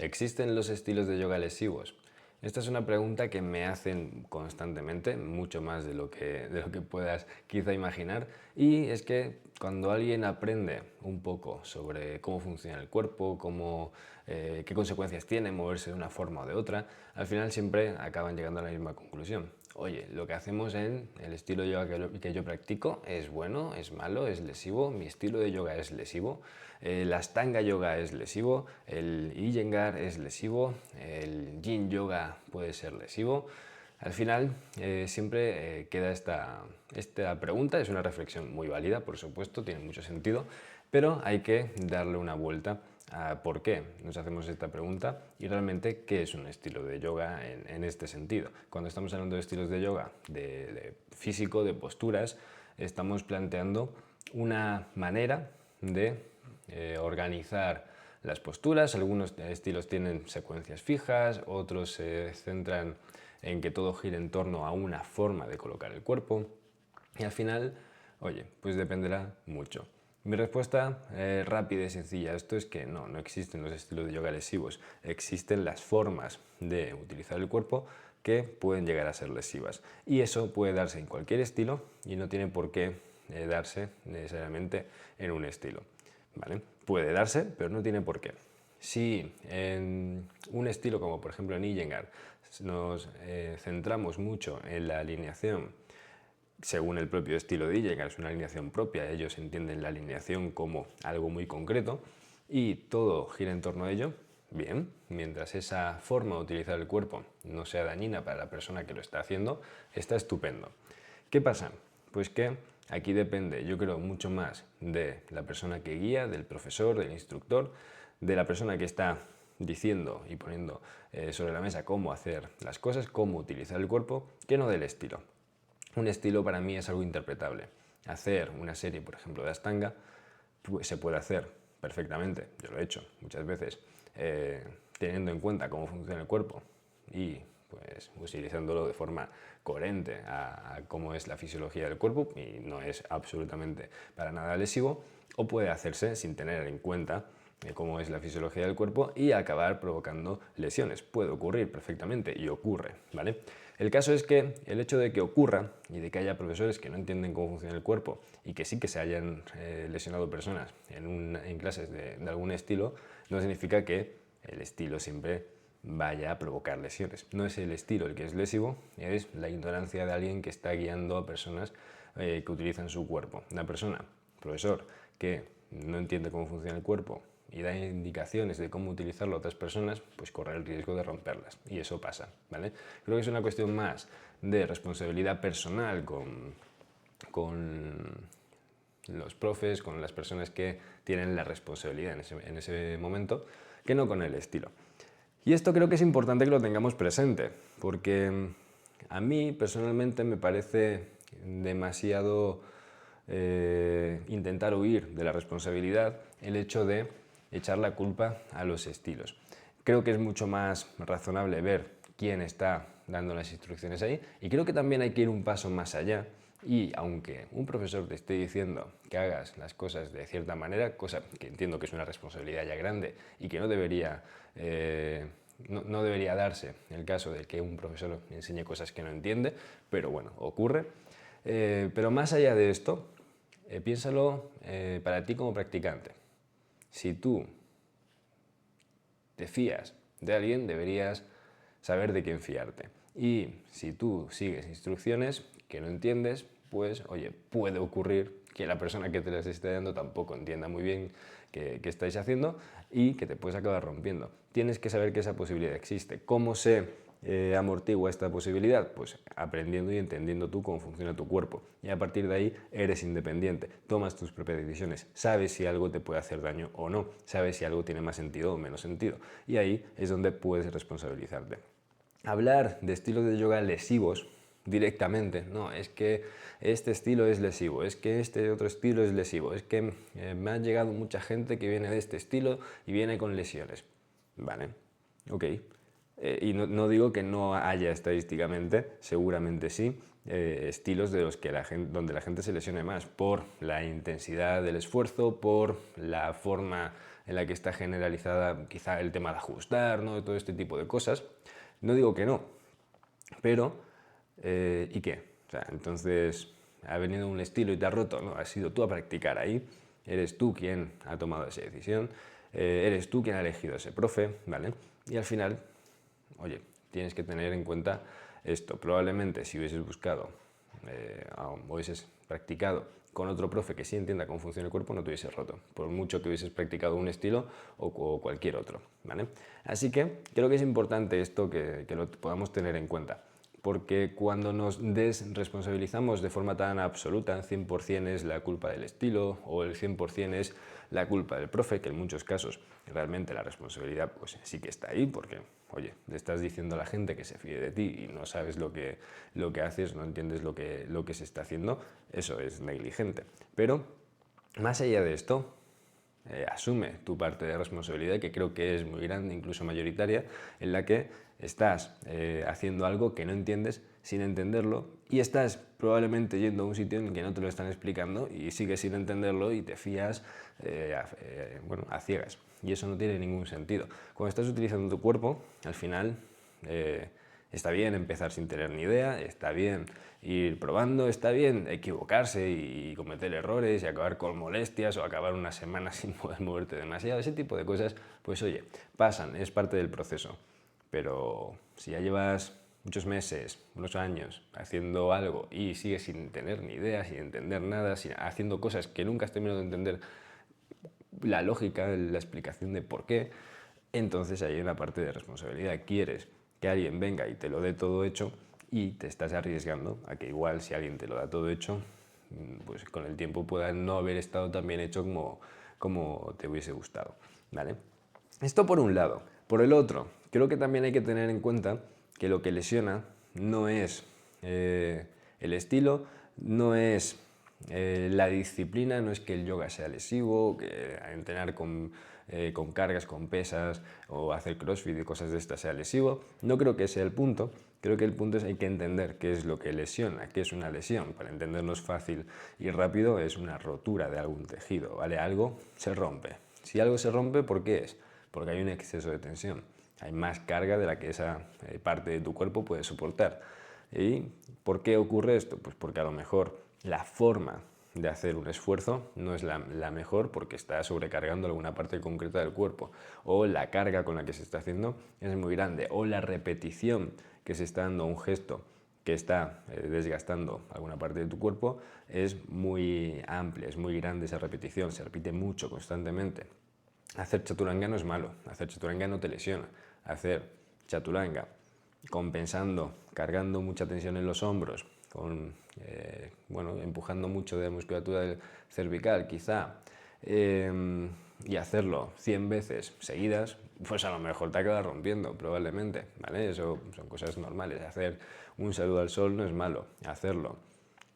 ¿Existen los estilos de yoga lesivos? Esta es una pregunta que me hacen constantemente, mucho más de lo que puedas quizá imaginar, y es que cuando alguien aprende un poco sobre cómo funciona el cuerpo, qué consecuencias tiene moverse de una forma o de otra, al final siempre acaban llegando a la misma conclusión. Oye, lo que hacemos en el estilo de yoga que yo practico es bueno, es malo, es lesivo, mi estilo de yoga es lesivo, la Ashtanga yoga es lesivo, el Iyengar es lesivo, el Yin yoga puede ser lesivo. Al final siempre queda esta pregunta, es una reflexión muy válida, por supuesto, tiene mucho sentido, pero hay que darle una vuelta a por qué nos hacemos esta pregunta y realmente qué es un estilo de yoga en este sentido. Cuando estamos hablando de estilos de yoga, de físico, de posturas, estamos planteando una manera de organizar las posturas. Algunos estilos tienen secuencias fijas, otros se centran en que todo gire en torno a una forma de colocar el cuerpo y al final, oye, pues dependerá mucho. Mi respuesta rápida y sencilla a esto es que no existen los estilos de yoga lesivos, existen las formas de utilizar el cuerpo que pueden llegar a ser lesivas y eso puede darse en cualquier estilo y no tiene por qué darse necesariamente en un estilo. ¿Vale? Puede darse, pero no tiene por qué. Si en un estilo como por ejemplo en Iyengar nos centramos mucho en la alineación según el propio estilo de Iyengar, es una alineación propia, ellos entienden la alineación como algo muy concreto y todo gira en torno a ello, bien, mientras esa forma de utilizar el cuerpo no sea dañina para la persona que lo está haciendo, está estupendo. ¿Qué pasa? Pues que aquí depende, yo creo, mucho más de la persona que guía, del profesor, del instructor, de la persona que está diciendo y poniendo sobre la mesa cómo hacer las cosas, cómo utilizar el cuerpo, que no del estilo. Un estilo para mí es algo interpretable. Hacer una serie, por ejemplo, de Ashtanga, pues se puede hacer perfectamente, yo lo he hecho muchas veces, teniendo en cuenta cómo funciona el cuerpo y pues utilizándolo de forma coherente a cómo es la fisiología del cuerpo y no es absolutamente para nada lesivo, o puede hacerse sin tener en cuenta cómo es la fisiología del cuerpo y acabar provocando lesiones. Puede ocurrir perfectamente y ocurre, ¿vale? El caso es que el hecho de que ocurra y de que haya profesores que no entienden cómo funciona el cuerpo y que sí que se hayan lesionado personas en clases de algún estilo, no significa que el estilo siempre vaya a provocar lesiones. No es el estilo el que es lesivo, es la ignorancia de alguien que está guiando a personas que utilizan su cuerpo. Una persona, profesor, que no entiende cómo funciona el cuerpo y da indicaciones de cómo utilizarlo a otras personas, pues corre el riesgo de romperlas. Y eso pasa, ¿vale? Creo que es una cuestión más de responsabilidad personal con los profes, con las personas que tienen la responsabilidad en ese momento, que no con el estilo. Y esto creo que es importante que lo tengamos presente, porque a mí personalmente me parece demasiado intentar huir de la responsabilidad el hecho de echar la culpa a los estilos. Creo que es mucho más razonable ver quién está dando las instrucciones ahí y creo que también hay que ir un paso más allá y aunque un profesor te esté diciendo que hagas las cosas de cierta manera, cosa que entiendo que es una responsabilidad ya grande y que no debería darse el caso de que un profesor enseñe cosas que no entiende, pero bueno, ocurre. Pero más allá de esto, piénsalo para ti como practicante. Si tú te fías de alguien, deberías saber de quién fiarte. Y si tú sigues instrucciones que no entiendes, pues, oye, puede ocurrir que la persona que te las esté dando tampoco entienda muy bien qué estáis haciendo y que te puedes acabar rompiendo. Tienes que saber que esa posibilidad existe. ¿Cómo se amortigua esta posibilidad? Pues aprendiendo y entendiendo tú cómo funciona tu cuerpo. Y a partir de ahí eres independiente, tomas tus propias decisiones, sabes si algo te puede hacer daño o no, sabes si algo tiene más sentido o menos sentido. Y ahí es donde puedes responsabilizarte. Hablar de estilos de yoga lesivos directamente, no, es que este estilo es lesivo, es que este otro estilo es lesivo, es que me ha llegado mucha gente que viene de este estilo y viene con lesiones. Vale, ok. Y no digo que no haya estadísticamente, seguramente sí, estilos de los que donde la gente se lesione más por la intensidad del esfuerzo, por la forma en la que está generalizada quizá el tema de ajustar, ¿no? Todo este tipo de cosas. No digo que no, pero ¿y qué? O sea, entonces ha venido un estilo y te ha roto, ¿no? Has sido tú a practicar ahí, eres tú quien ha tomado esa decisión, eres tú quien ha elegido ese profe, ¿vale? Y al final, oye, tienes que tener en cuenta esto. Probablemente si hubieses buscado o hubieses practicado con otro profe que sí entienda cómo funciona el cuerpo, no te hubieses roto, por mucho que hubieses practicado un estilo o cualquier otro, ¿vale? Así que creo que es importante esto que lo podamos tener en cuenta, porque cuando nos desresponsabilizamos de forma tan absoluta, 100% es la culpa del estilo o el 100% es la culpa del profe, que en muchos casos realmente la responsabilidad pues sí que está ahí, porque oye, le estás diciendo a la gente que se fíe de ti y no sabes lo que haces, no entiendes lo que se está haciendo, eso es negligente. Pero más allá de esto, asume tu parte de responsabilidad, que creo que es muy grande, incluso mayoritaria, en la que estás haciendo algo que no entiendes sin entenderlo y estás probablemente yendo a un sitio en el que no te lo están explicando y sigues sin entenderlo y te fías bueno, a ciegas. Y eso no tiene ningún sentido. Cuando estás utilizando tu cuerpo, al final está bien empezar sin tener ni idea, está bien ir probando, está bien equivocarse y cometer errores y acabar con molestias o acabar una semana sin poder moverte demasiado. Ese tipo de cosas, pues oye, pasan, es parte del proceso. Pero si ya llevas muchos meses, unos años haciendo algo y sigues sin tener ni idea, sin entender nada, haciendo cosas que nunca has terminado de entender la lógica, la explicación de por qué, entonces hay una parte de responsabilidad. Quieres que alguien venga y te lo dé todo hecho y te estás arriesgando a que igual si alguien te lo da todo hecho, pues con el tiempo pueda no haber estado tan bien hecho como te hubiese gustado, ¿vale? Esto por un lado. Por el otro, creo que también hay que tener en cuenta que lo que lesiona no es el estilo, no es la disciplina, no es que el yoga sea lesivo, que entrenar con cargas, con pesas o hacer crossfit y cosas de estas sea lesivo. No creo que sea el punto. Creo que el punto es hay que entender qué es lo que lesiona, qué es una lesión. Para entendernos fácil y rápido es una rotura de algún tejido, ¿vale? Algo se rompe. Si algo se rompe, ¿por qué es? Porque hay un exceso de tensión. Hay más carga de la que esa parte de tu cuerpo puede soportar. ¿Y por qué ocurre esto? Pues porque a lo mejor la forma de hacer un esfuerzo no es la mejor porque está sobrecargando alguna parte concreta del cuerpo, o la carga con la que se está haciendo es muy grande, o la repetición que se está dando a un gesto que está desgastando alguna parte de tu cuerpo es muy amplia, es muy grande esa repetición, se repite mucho constantemente. Hacer chaturanga no es malo, hacer chaturanga no te lesiona. Hacer chaturanga compensando, cargando mucha tensión en los hombros, bueno, empujando mucho de la musculatura cervical quizá, y hacerlo 100 veces seguidas, pues a lo mejor te acabas rompiendo probablemente, ¿vale? Eso son cosas normales. Hacer un saludo al sol no es malo, hacerlo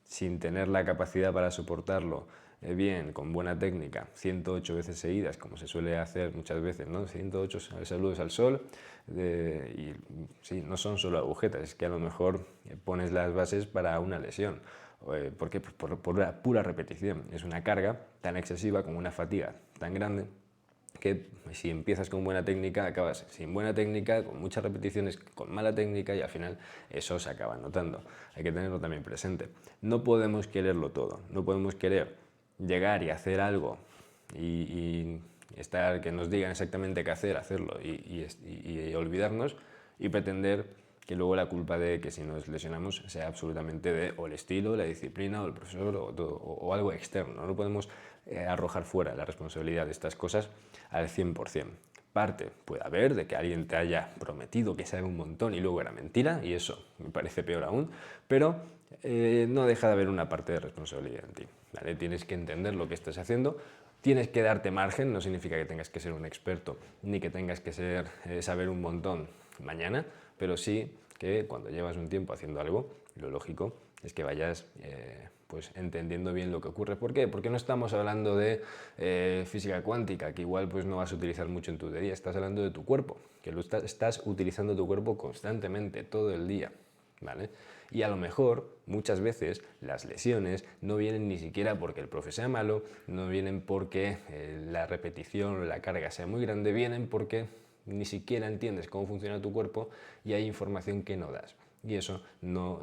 sin tener la capacidad para soportarlo bien, con buena técnica, 108 veces seguidas, como se suele hacer muchas veces, ¿no? 108 saludos al sol, y sí, no son solo agujetas, es que a lo mejor pones las bases para una lesión. ¿Por qué? Pues por la pura repetición. Es una carga tan excesiva como una fatiga tan grande que si empiezas con buena técnica, acabas sin buena técnica, con muchas repeticiones, con mala técnica y al final eso se acaba notando. Hay que tenerlo también presente. No podemos quererlo todo, no podemos querer llegar y hacer algo y estar, que nos digan exactamente qué hacer, hacerlo y olvidarnos y pretender que luego la culpa de que si nos lesionamos sea absolutamente de o el estilo, la disciplina o el profesor o algo externo. No podemos arrojar fuera la responsabilidad de estas cosas al 100%. Parte puede haber de que alguien te haya prometido que sabe un montón y luego era mentira, y eso me parece peor aún, pero no deja de haber una parte de responsabilidad en ti, ¿vale? Tienes que entender lo que estás haciendo, tienes que darte margen, no significa que tengas que ser un experto ni que tengas que saber un montón mañana, pero sí que cuando llevas un tiempo haciendo algo, lo lógico es que vayas pues entendiendo bien lo que ocurre. ¿Por qué? Porque no estamos hablando de física cuántica, que igual pues no vas a utilizar mucho en tu día. Estás hablando de tu cuerpo, que estás utilizando tu cuerpo constantemente, todo el día, ¿vale? Y a lo mejor, muchas veces, las lesiones no vienen ni siquiera porque el profe sea malo, no vienen porque la repetición o la carga sea muy grande, vienen porque ni siquiera entiendes cómo funciona tu cuerpo y hay información que no das. Y eso no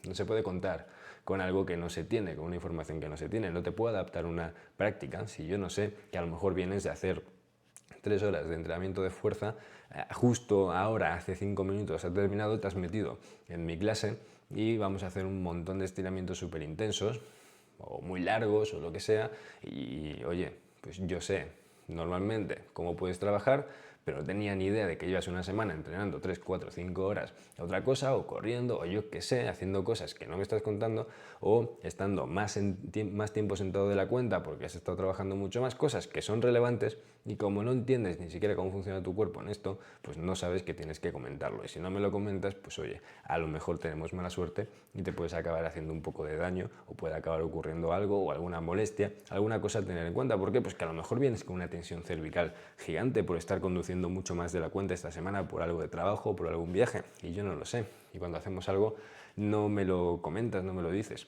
no se puede contar con algo que no se tiene, con una información que no se tiene. No te puedo adaptar una práctica si yo no sé que a lo mejor vienes de hacer 3 horas de entrenamiento de fuerza, justo ahora, hace 5 minutos ha terminado, te has metido en mi clase y vamos a hacer un montón de estiramientos súper intensos o muy largos o lo que sea y oye, pues yo sé normalmente cómo puedes trabajar, pero no tenía ni idea de que llevas una semana entrenando 3, 4, 5 horas a otra cosa, o corriendo, o yo qué sé, haciendo cosas que no me estás contando, o estando más tiempo sentado de la cuenta porque has estado trabajando mucho más, cosas que son relevantes, y como no entiendes ni siquiera cómo funciona tu cuerpo en esto, pues no sabes que tienes que comentarlo. Y si no me lo comentas, pues oye, a lo mejor tenemos mala suerte y te puedes acabar haciendo un poco de daño, o puede acabar ocurriendo algo, o alguna molestia, alguna cosa a tener en cuenta. ¿Por qué? Pues que a lo mejor vienes con una tensión cervical gigante por estar conduciendo mucho más de la cuenta esta semana, por algo de trabajo, por algún viaje, y yo no lo sé. Y cuando hacemos algo no me lo comentas, no me lo dices.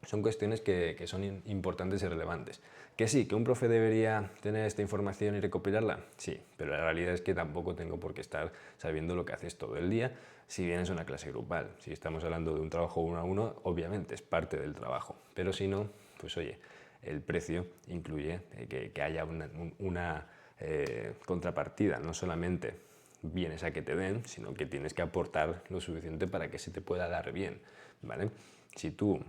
Son cuestiones que son importantes y relevantes. Que sí, que un profe debería tener esta información y recopilarla, sí, pero la realidad es que tampoco tengo por qué estar sabiendo lo que haces todo el día si vienes a una clase grupal. Si estamos hablando de un trabajo 1 a 1, obviamente es parte del trabajo, pero si no, pues oye, el precio incluye que haya una contrapartida, no solamente vienes a que te den, sino que tienes que aportar lo suficiente para que se te pueda dar bien, ¿vale? Si tú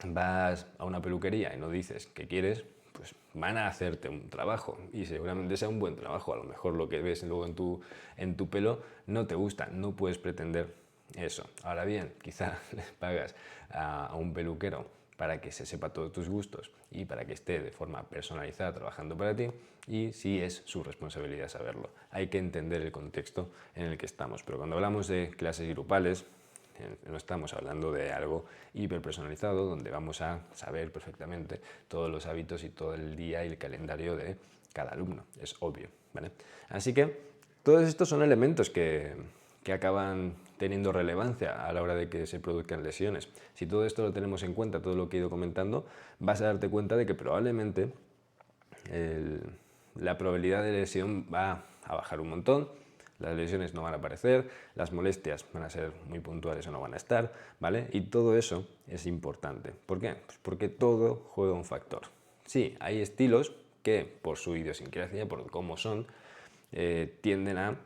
vas a una peluquería y no dices que quieres, pues van a hacerte un trabajo y seguramente sea un buen trabajo. A lo mejor lo que ves luego en tu pelo no te gusta, no puedes pretender eso. Ahora bien, quizá le pagas a un peluquero para que se sepa todos tus gustos y para que esté de forma personalizada trabajando para ti, y sí es su responsabilidad saberlo. Hay que entender el contexto en el que estamos, pero cuando hablamos de clases grupales, no estamos hablando de algo hiperpersonalizado donde vamos a saber perfectamente todos los hábitos y todo el día y el calendario de cada alumno, es obvio, ¿vale? Así que todos estos son elementos que acaban teniendo relevancia a la hora de que se produzcan lesiones. Si todo esto lo tenemos en cuenta, todo lo que he ido comentando, vas a darte cuenta de que probablemente la probabilidad de lesión va a bajar un montón, las lesiones no van a aparecer, las molestias van a ser muy puntuales o no van a estar, ¿vale? Y todo eso es importante. ¿Por qué? Pues porque todo juega un factor. Sí, hay estilos que por su idiosincrasia, por cómo son, tienden a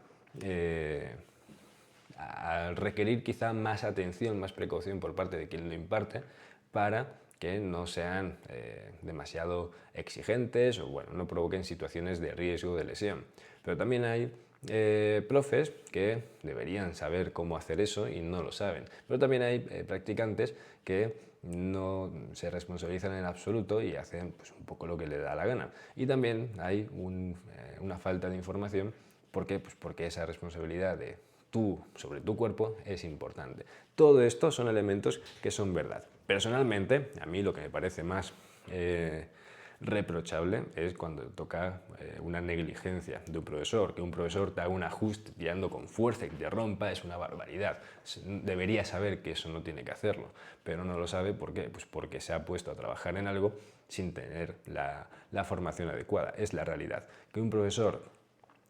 requerir quizá más atención, más precaución por parte de quien lo imparte, para que no sean demasiado exigentes o bueno, no provoquen situaciones de riesgo de lesión. Pero también hay profes que deberían saber cómo hacer eso y no lo saben. Pero también hay practicantes que no se responsabilizan en absoluto y hacen pues, un poco lo que les da la gana. Y también hay una falta de información. ¿Por qué? Pues porque esa responsabilidad de sobre tu cuerpo es importante. Todo esto son elementos que son verdad. Personalmente, a mí lo que me parece más reprochable es cuando toca una negligencia de un profesor, que un profesor te haga un ajuste tirando con fuerza y te rompa, es una barbaridad. Debería saber que eso no tiene que hacerlo, pero no lo sabe. ¿Por qué? Pues porque se ha puesto a trabajar en algo sin tener la formación adecuada. Es la realidad. Que un profesor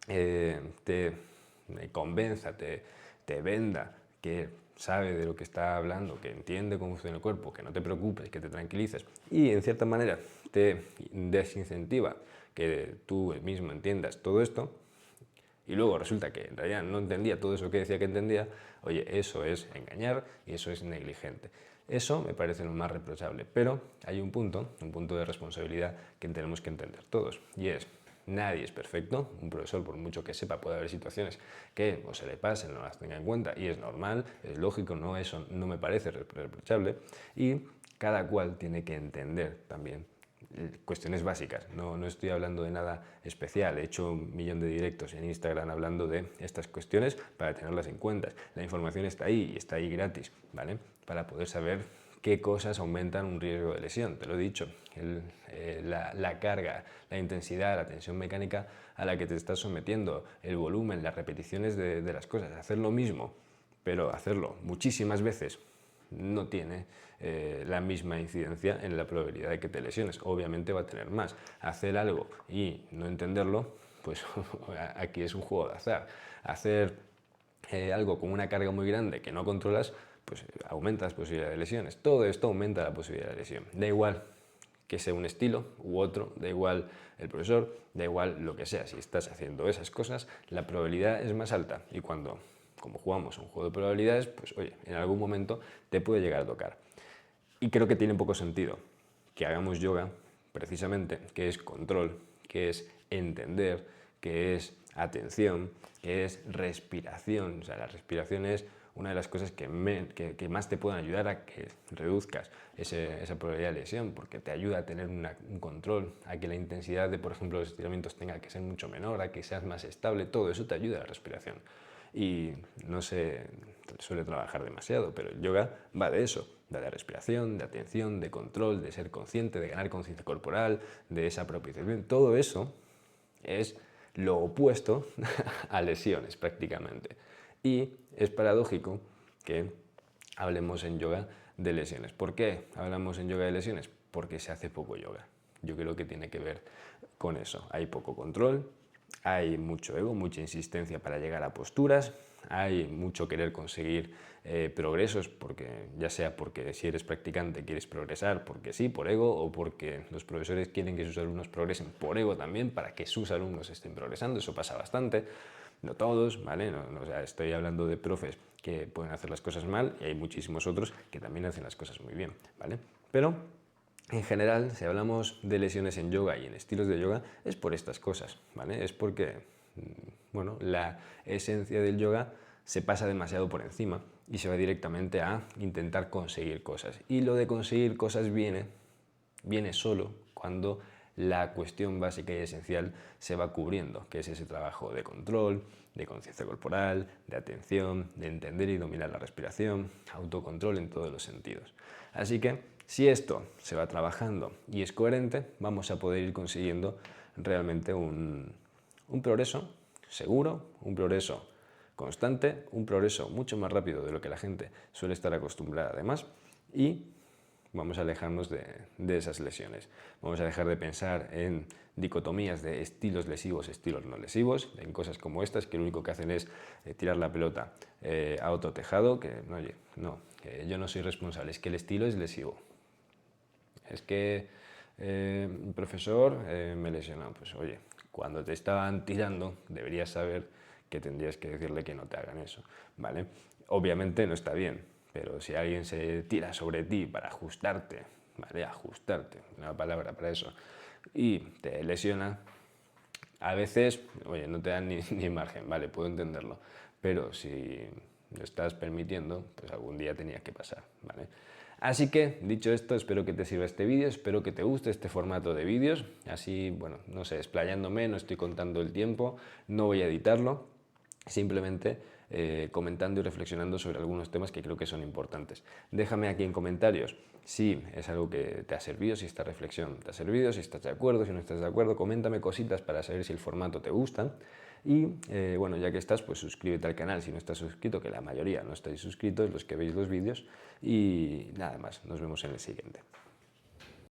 te convenza, te venda, que sabe de lo que está hablando, que entiende cómo funciona el cuerpo, que no te preocupes, que te tranquilices y en cierta manera te desincentiva que tú mismo entiendas todo esto, y luego resulta que en realidad no entendía todo eso que decía que entendía, oye, eso es engañar y eso es negligente. Eso me parece lo más reprochable, pero hay un punto de responsabilidad que tenemos que entender todos, y es: nadie es perfecto. Un profesor, por mucho que sepa, puede haber situaciones que o se le pasen, no las tenga en cuenta, y es normal, es lógico, no, eso no me parece reprochable, y cada cual tiene que entender también cuestiones básicas. No estoy hablando de nada especial. He hecho 1.000.000 de directos en Instagram hablando de estas cuestiones para tenerlas en cuenta. La información está ahí y está ahí gratis, ¿vale? Para poder saber qué cosas aumentan un riesgo de lesión. Te lo he dicho, la carga, la intensidad, la tensión mecánica a la que te estás sometiendo, el volumen, las repeticiones de las cosas. Hacer lo mismo pero hacerlo muchísimas veces no tiene la misma incidencia en la probabilidad de que te lesiones. Obviamente va a tener más. Hacer algo y no entenderlo, pues aquí es un juego de azar. Hacer algo con una carga muy grande que no controlas, pues aumenta las posibilidades de lesiones. Todo esto aumenta la posibilidad de lesión. Da igual que sea un estilo u otro, da igual el profesor, da igual lo que sea. Si estás haciendo esas cosas, la probabilidad es más alta. Y como jugamos un juego de probabilidades, pues oye, en algún momento te puede llegar a tocar. Y creo que tiene poco sentido que hagamos yoga, precisamente, que es control, que es entender, que es atención, que es respiración. O sea, la respiración es una de las cosas que más te pueden ayudar a que reduzcas esa probabilidad de lesión, porque te ayuda a tener un control, a que la intensidad de, por ejemplo, los estiramientos tenga que ser mucho menor, a que seas más estable. Todo eso te ayuda a la respiración. Y no se suele trabajar demasiado, pero el yoga va de eso, va de respiración, de atención, de control, de ser consciente, de ganar conciencia corporal, de esa propiciación. Todo eso es lo opuesto a lesiones prácticamente. Y es paradójico que hablemos en yoga de lesiones. ¿Por qué hablamos en yoga de lesiones? Porque se hace poco yoga. Yo creo que tiene que ver con eso. Hay poco control, hay mucho ego, mucha insistencia para llegar a posturas, hay mucho querer conseguir progresos, porque, ya sea porque si eres practicante quieres progresar porque sí, por ego, o porque los profesores quieren que sus alumnos progresen por ego también, para que sus alumnos estén progresando. Eso pasa bastante, no todos, ¿vale? O sea, estoy hablando de profes que pueden hacer las cosas mal y hay muchísimos otros que también hacen las cosas muy bien, ¿vale? Pero en general, si hablamos de lesiones en yoga y en estilos de yoga, es por estas cosas, ¿vale? Es porque, bueno, la esencia del yoga se pasa demasiado por encima y se va directamente a intentar conseguir cosas. Y lo de conseguir cosas viene solo cuando la cuestión básica y esencial se va cubriendo, que es ese trabajo de control, de conciencia corporal, de atención, de entender y dominar la respiración, autocontrol en todos los sentidos. Así que si esto se va trabajando y es coherente, vamos a poder ir consiguiendo realmente un progreso seguro, un progreso constante, un progreso mucho más rápido de lo que la gente suele estar acostumbrada además, y vamos a alejarnos de esas lesiones. Vamos a dejar de pensar en dicotomías de estilos lesivos, estilos no lesivos, en cosas como estas que lo único que hacen es tirar la pelota a otro tejado, que oye, no, yo no soy responsable, es que el estilo es lesivo. Es que el profesor me lesionó. Pues oye, cuando te estaban tirando deberías saber que tendrías que decirle que no te hagan eso, ¿vale? Obviamente no está bien, pero si alguien se tira sobre ti para ajustarte, ¿vale? Ajustarte, una palabra para eso, y te lesiona, a veces, oye, no te dan ni margen, ¿vale? Puedo entenderlo, pero si lo estás permitiendo, pues algún día tenía que pasar, ¿vale? Así que, dicho esto, espero que te sirva este vídeo, espero que te guste este formato de vídeos, así, bueno, no sé, explayándome, no estoy contando el tiempo, no voy a editarlo, simplemente comentando y reflexionando sobre algunos temas que creo que son importantes. Déjame aquí en comentarios si es algo que te ha servido, si esta reflexión te ha servido, si estás de acuerdo, si no estás de acuerdo, coméntame cositas para saber si el formato te gusta. Y bueno, ya que estás, pues suscríbete al canal si no estás suscrito, que la mayoría no estáis suscritos, los que veis los vídeos. Y nada más, nos vemos en el siguiente.